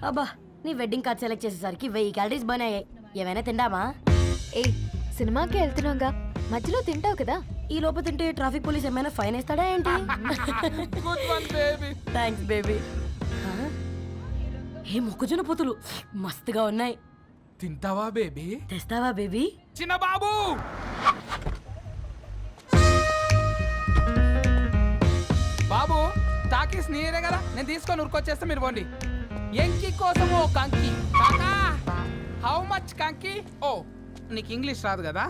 అబ్బా నీ wedding card select చేసేసరికి 1000 క్యాలరీస్ బర్న్ అయ్యాయి. ఏమైనా తిందామా? ఏ సినిమాకి వెళ్తున్నాగా, మధ్యలో తింటావు కదా. ఈ లోపు తింటే ట్రాఫిక్ పోలీస్ ఏమైనా ఫైన్ వేస్తాడా ఏంటి? Thanks baby. ఏ మొక్కజొన్న పొతులు మస్తుగా ఉన్నాయి. తింటావా బేబీ? తెస్తావా బేబీ? చిన్న బాబు బాబు టాకీస్ నీరే కదా, నేను తీసుకొని ఉరికొచ్చేస్తా, మీరు పోండి. ఎంకి కోసం ఓ కంకి. కాకా హౌ మచ్ కంకి? ఓ నీకు ఇంగ్లీష్ రాదు కదా.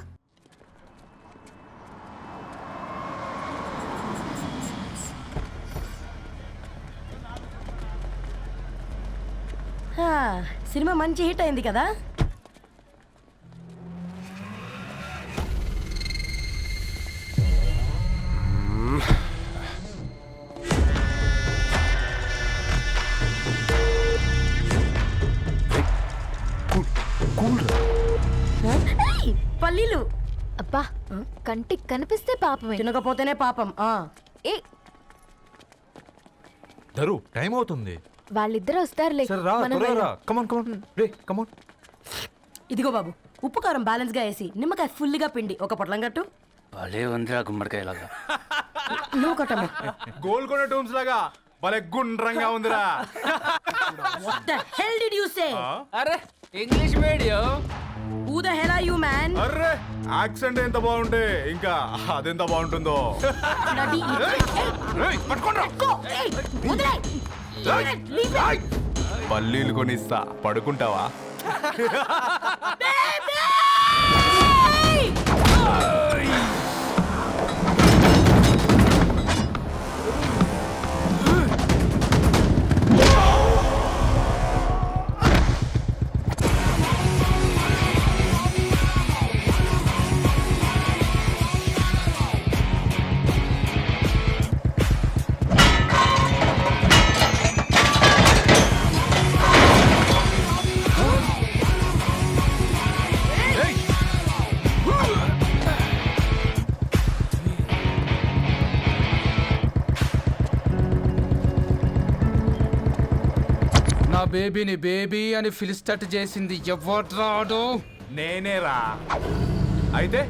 సినిమా మంచి హిట్ అయింది కదా. పల్లీలు అబ్బా కంటికి కనిపిస్తే పాపమే, తినకపోతేనే పాపం. ఏ ధరు టైం అవుతుంది. వాళ్ళిద్దరు వస్తారులే. మనం వెళ్దాం. ఇదిగో బాబు, ఉప్పు కారం బ్యాలెన్స్ గా వేసి నిమ్మకాయ ఫుల్ గా పిండి ఒక పొట్లం కట్టు. భలే ఉందిరా గుమ్మడికాయలాగా. నువ్వు కట్టమ్మా. గోల్కొండ టూమ్స్ లాగా భలే గుండ్రంగా ఉందిరా. What the hell did you say? అరే English medium. Who the hell are you, man? Array accent ఎంత బాగుంటే ఇంకా అదెంత బాగుంటుందో. Bloody ఏయ్, పట్టుకోండ్రా. Go! Hey! వదిలేయ్! Leave it! పల్లీలు కొనిస్తా, పడుకుంటావా? నా బేబీని బేబీ అని ఫిలిస్టట్ చేసింది ఎవడ్రాడు? నేనేరా. అయితే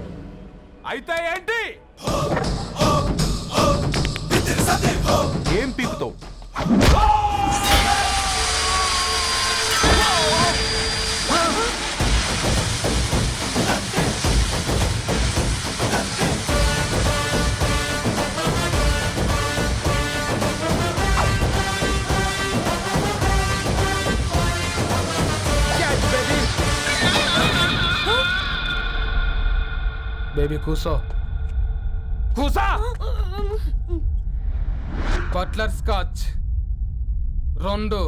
అయితే ఏంటి? ఏం పీకుతావు? బేబీ కూసో, కూసా. Buttler scotch 2.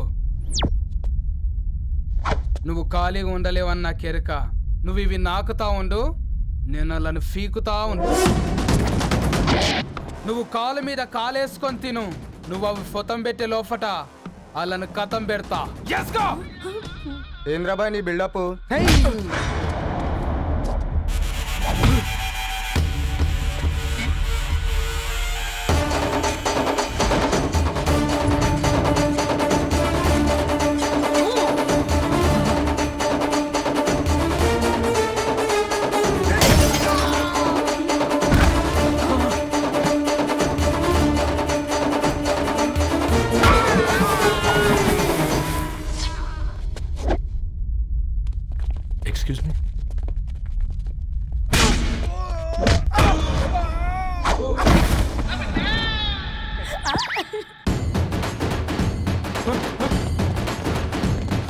నువ్వు ఖాళీగా ఉండలేవని నా కెరక. నువ్వు ఇవి నాకుతా ఉండు, నేను అలాని ఫీకుతా ఉండు. నువ్వు కాలు మీద కాలేసుకొని తిను. నువ్వు అవి ఫొతం పెట్టే లోపట అలాని కథం పెడతా. ఏంద్రా బాయ్ నీ బిల్డప్? Excuse me.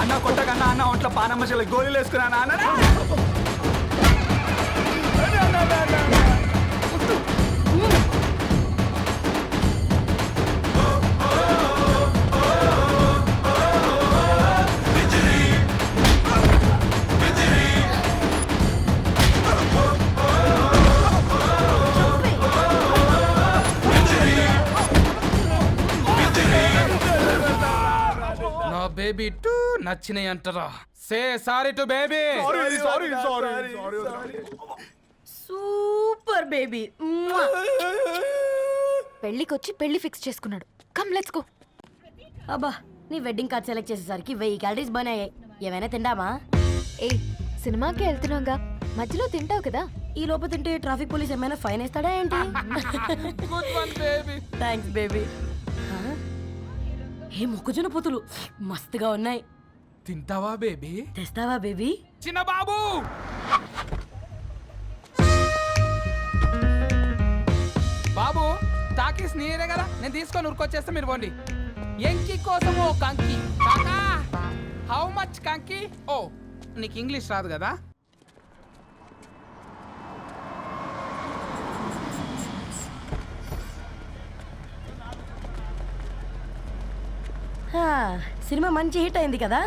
అన్న కొట్టకన్నా అన్న ఒంట్లో పానమ్మశల గోళీలు వేసుకున్నా అన్న. నా బేబీ టూ నచ్చినాయి అంటారా? Say sorry to baby. Super baby. పెళ్ళికొచ్చి పెళ్లి ఫిక్స్ చేసుకున్నాడు. Come let's go. అబ్బా నీ వెడ్డింగ్ కార్డ్ సెలెక్ట్ చేసేసరికి 1000 క్యాలరీస్ బర్న్ అయ్యాయి. ఏమైనా తిండామా? ఏ సినిమాకి వెళ్తున్నాగా మధ్యలో తింటావు కదా. ఈ లోపు తింటే ట్రాఫిక్ పోలీస్ ఏమైనా ఫైన్ వేస్తాడా ఏంటి? Good one baby. Thanks baby. ఏ మొక్కజొన్న పొతులు మస్తుగా ఉన్నాయి. తింటావా బేబీ? తెస్తావా బేబీ? చిన్న బాబు బాబు టాకీస్ నీరే కదా, నేను తీసుకొని ఉరికొచ్చేస్తే మీరు పోండి. ఎంకి కోసం ఓ కంకి. కాకా హౌ మచ్ కంకి? ఓ నీకు ఇంగ్లీష్ రాదు కదా. హా, సినిమా మంచి హిట్ అయింది కదా.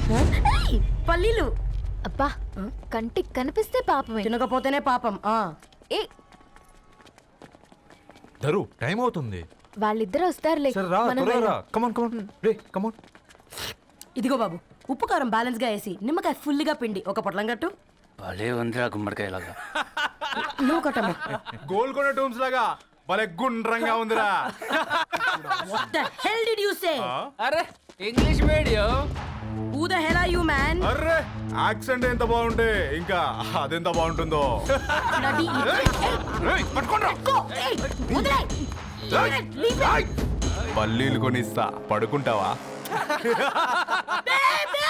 హ? ఏయ్, పల్లీలు అబ్బా కంటికి కనిపిస్తే పాపమే. తినకపోతేనే పాపం. ఏ ధరు టైం అవుతుంది. వాళ్ళిద్దరు వస్తారులే. సరే రా, మనం త్వరగా రా. వెళ్దాం. కమాన్ కమాన్ రే కమాన్. ఇదిగో బాబు, ఉప్పు కారం బ్యాలెన్స్ గా వేసి నిమ్మకాయ ఫుల్గా పిండి ఒక పొట్లం కట్టు. భలే ఉందిరా గుమ్మడికాయలాగా. నువ్వు కట్టము. గోల్కొండ టూమ్స్ లాగా భలే గుండ్రంగా ఉందిరా. What the hell did you say? అరే English medium. Who the hell are you, man? Array accent ఎంత బాగుంటే ఇంకా అదెంత బాగుంటుందో. Bloody idiot. Hey, పట్టుకోండి. go. Hey, వదిలేయ్. Leave it. పల్లీలు కొనిస్తా, పడుకుంటావా? Baby!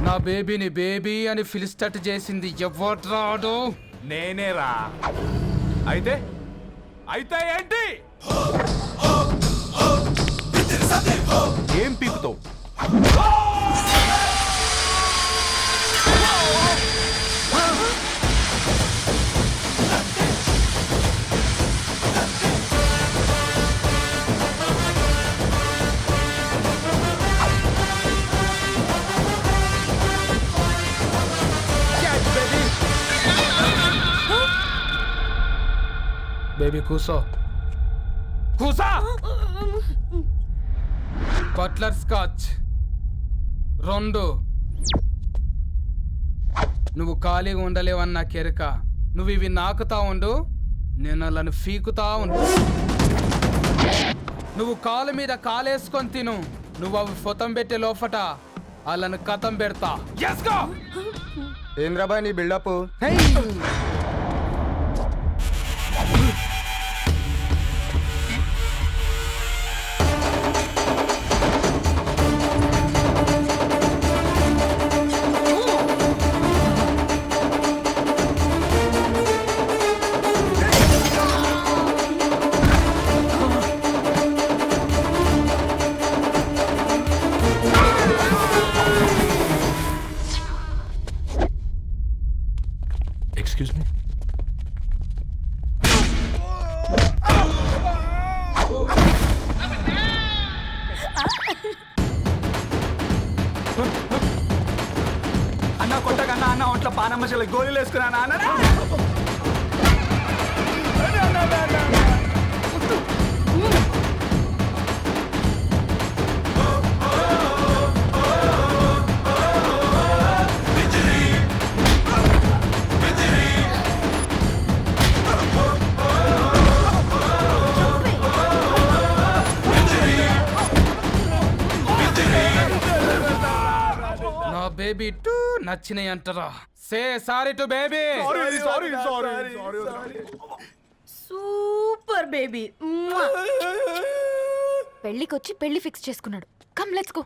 నా బేబీని బేబీ అని ఫిలిస్టట్ చేసింది ఎవడ్రాడు? నేనేరా. అయితే అయితే ఏంటి? ఏం పీకుతావు? బేబీ కూసో, కూసా. Buttler scotch 2. నువ్వు ఖాళీగా ఉండలేవన్న కెరక. నువ్వు ఇవి నాకుతా ఉండు, నేను వాళ్ళని ఫీకుతా ఉండు. నువ్వు కాలు మీద కాలేసుకొని తిను. నువ్వు అవి ఫొతం పెట్టే లోపట వాళ్ళని కథం పెడతా. ఏంద్రాబాయ్ నీ బిల్డప్? Excuse me. అన్న కొట్టకన్నా అన్న ఒంట్లో పానమ్మ చెల్లి గోళీలు వేసుకున్నా అన్న. నా బేబీ టూ నచ్చినాయి అంటారా? Say sorry to baby. Super baby. పెళ్ళికొచ్చి పెళ్లి ఫిక్స్ చేసుకున్నాడు. Come let's go.